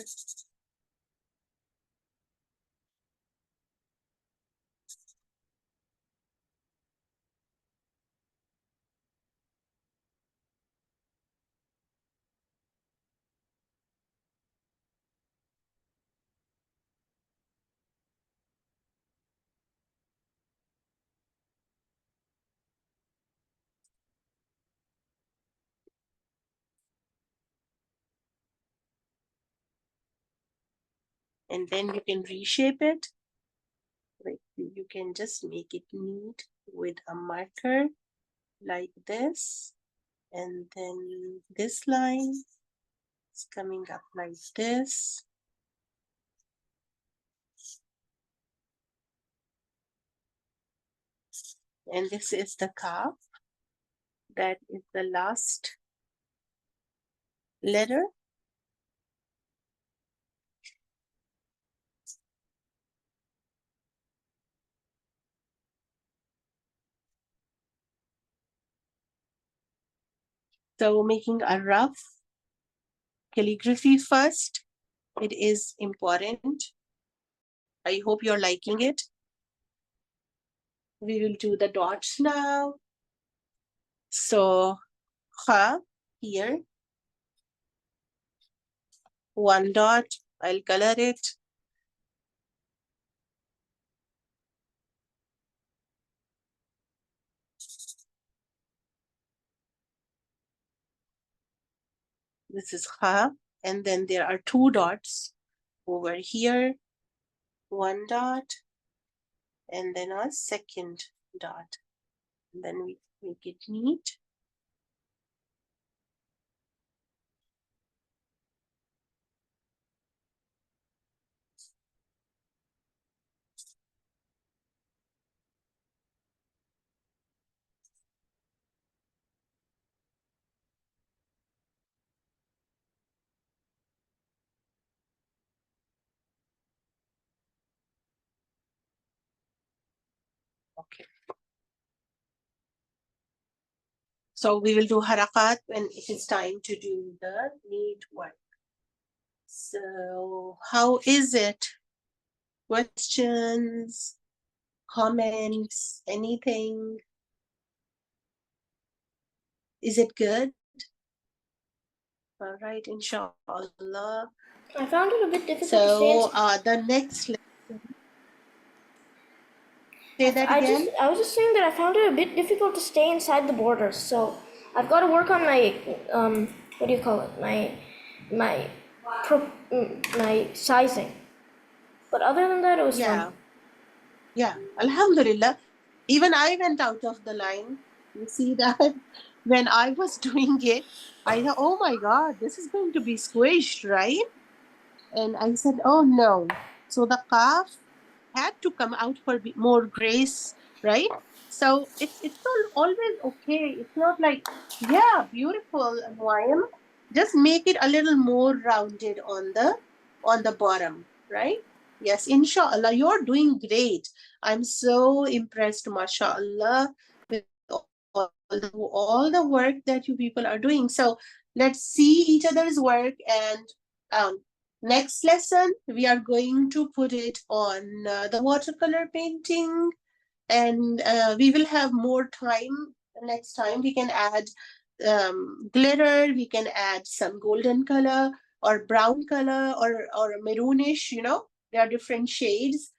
and then you can reshape it. Like you can just make it neat with a marker like this, and then this line is coming up like this. And this is the calf. That is the last letter. So making a rough calligraphy first, it is important. I hope you're liking it. We will do the dots now. So, kha here, one dot, I'll color it. This is kha, and then there are two dots over here, one dot, and then a second dot. And then we make it neat. Okay. So we will do harakat when it is time to do the neat work. So how is it? Questions, comments, anything? Is it good? All right, inshallah. I found it a bit difficult to stay So inside. the next lesson, say that again. I was just saying that I found it a bit difficult to stay inside the borders. So I've got to work on my what do you call it? My my sizing. But other than that, it was fun. Yeah, alhamdulillah. Even I went out of the line. You see that when I was doing it, I thought, oh my God, this is going to be squished, right? And I said, oh no. So the calf had to come out for more grace, right? So it's always okay. It's not like, yeah, beautiful, Moyam. Just make it a little more rounded on the bottom, right? Yes, inshallah, you're doing great. I'm so impressed, mashallah, with all the work that you people are doing. So let's see each other's work, and next lesson we are going to put it on the watercolor painting, and we will have more time. Next time we can add glitter, we can add some golden color or brown color or maroonish, there are different shades.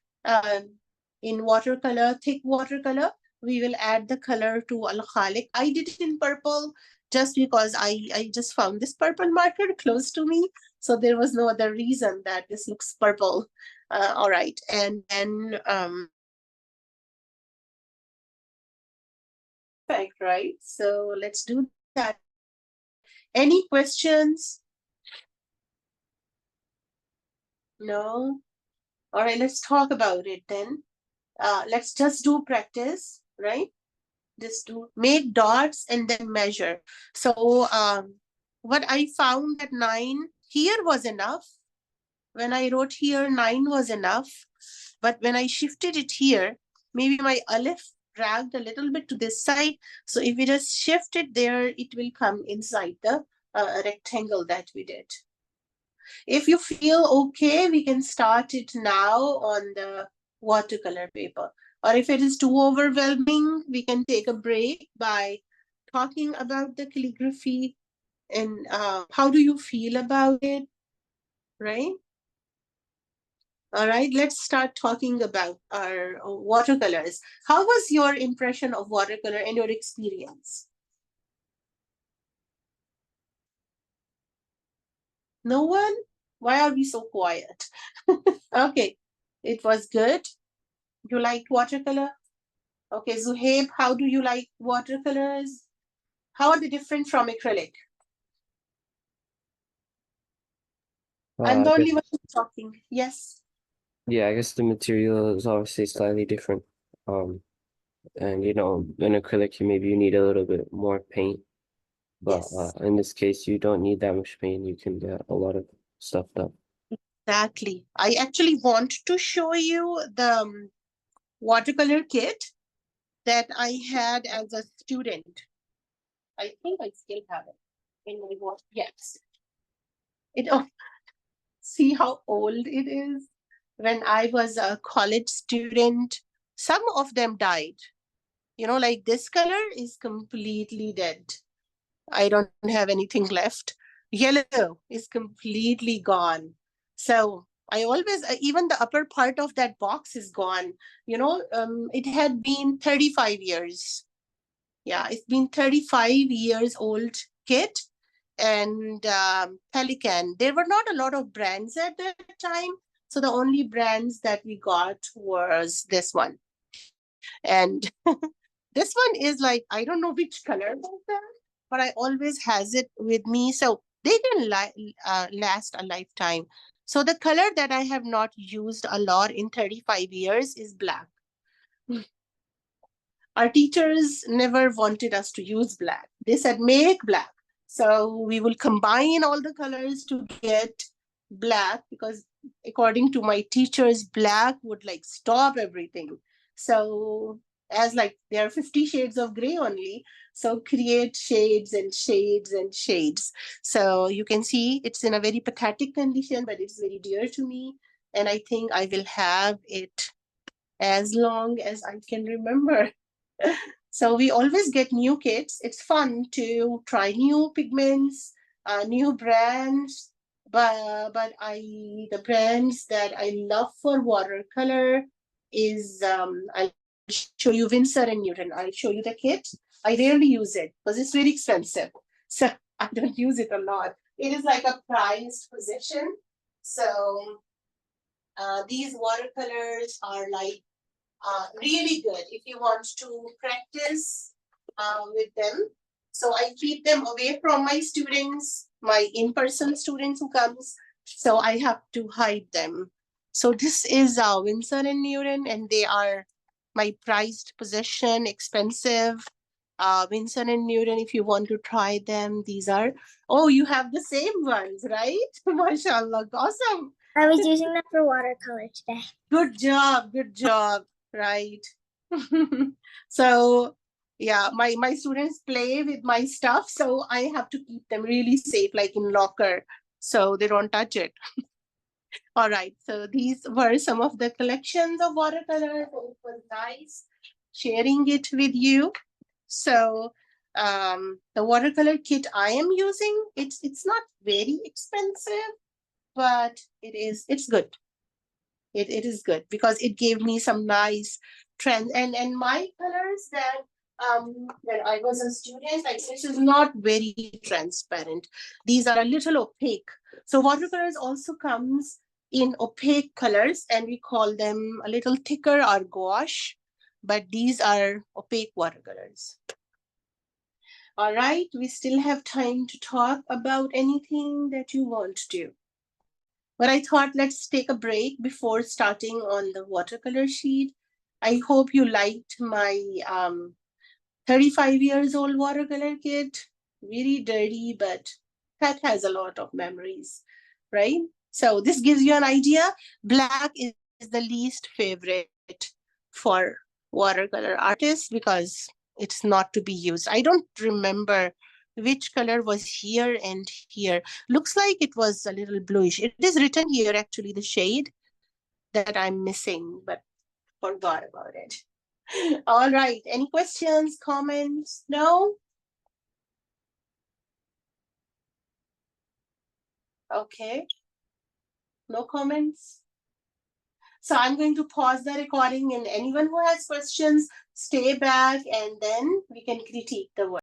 In watercolor, thick watercolor, we will add the color to al Khaliq. I did it in purple just because I just found this purple marker close to me, so there was no other reason that this looks purple. All right, and then perfect, right? So let's do that. Any questions? No? All right, let's talk about it then. Let's just do practice, right? Just do make dots and then measure. So what I found at 9 here was enough. When I wrote here, 9 was enough. But when I shifted it here, maybe my aleph dragged a little bit to this side. So if we just shift it there, it will come inside the rectangle that we did. If you feel okay, we can start it now on the watercolor paper. Or if it is too overwhelming, we can take a break by talking about the calligraphy and how do you feel about it, right? All right, let's start talking about our watercolors. How was your impression of watercolor and your experience? No one? Why are we so quiet? Okay, it was good. You liked watercolor? Okay, Zuhaib, how do you like watercolors? How are they different from acrylic? I'm I the guess, only one who's talking. Yes. yeah, I guess the material is obviously slightly different. And you know, in acrylic, maybe you need a little bit more paint, but Yes, in this case, you don't need that much paint. You can get a lot of stuff done. exactly. I actually want to show you the watercolor kit that I had as a student. I think I still have it in my watch. Yes. It, oh, see how old it is? When I was a college student, some of them died. You know, like this color is completely dead. I don't have anything left. Yellow is completely gone. So I always, even the upper part of that box is gone. You know, it had been 35 years. Yeah, it's been 35 years old kit. And Pelican. There were not a lot of brands at that time. So the only brands that we got was this one. And this one is like, I don't know which color was that, but I always has it with me. So they can last a lifetime. So the color that I have not used a lot in 35 years is black. Our teachers never wanted us to use black. They said, make black. So we will combine all the colors to get black because according to my teachers, black would like stop everything. So as like there are 50 shades of gray only. So create shades and shades and shades. So you can see it's in a very pathetic condition, but it's very dear to me. And I think I will have it as long as I can remember. So we always get new kits. It's fun to try new pigments, new brands. But the brands that I love for watercolor is I'll show you Winsor and Newton. I'll show you the kit. I rarely use it because it's very expensive. So I don't use it a lot. It is like a prized possession. So these watercolors are like really good if you want to practice with them. So I keep them away from my students, my in-person students who comes. So I have to hide them. So this is Winsor and Newton, and they are my prized possession, expensive. Winsor and Newton, if you want to try them, these are. Oh, you have the same ones, right? MashaAllah, awesome. I was using them for watercolor today. Good job, good job. Right. So yeah, my students play with my stuff, so I have to keep them really safe, like in locker, so they don't touch it. All right, so these were some of the collections of watercolor. So it was nice sharing it with you. So the watercolor kit I am using, it's not very expensive, but it's good. It is good because it gave me some nice trends and my colors that when I was a student, like this is not very transparent. These are a little opaque. So watercolors also comes in opaque colors and we call them a little thicker or gouache, but these are opaque watercolors. All right, we still have time to talk about anything that you want to. But I thought let's take a break before starting on the watercolor sheet. I hope you liked my 35 years old watercolor kit. Very dirty, but that has a lot of memories, right? So this gives you an idea. Black is the least favorite for watercolor artists because it's not to be used. I don't remember which color was here and here. Looks like it was a little bluish. It is written here actually, the shade that I'm missing, but forgot about it. All right. Any questions, comments? No? Okay. No comments? So I'm going to pause the recording and anyone who has questions, stay back and then we can critique the work.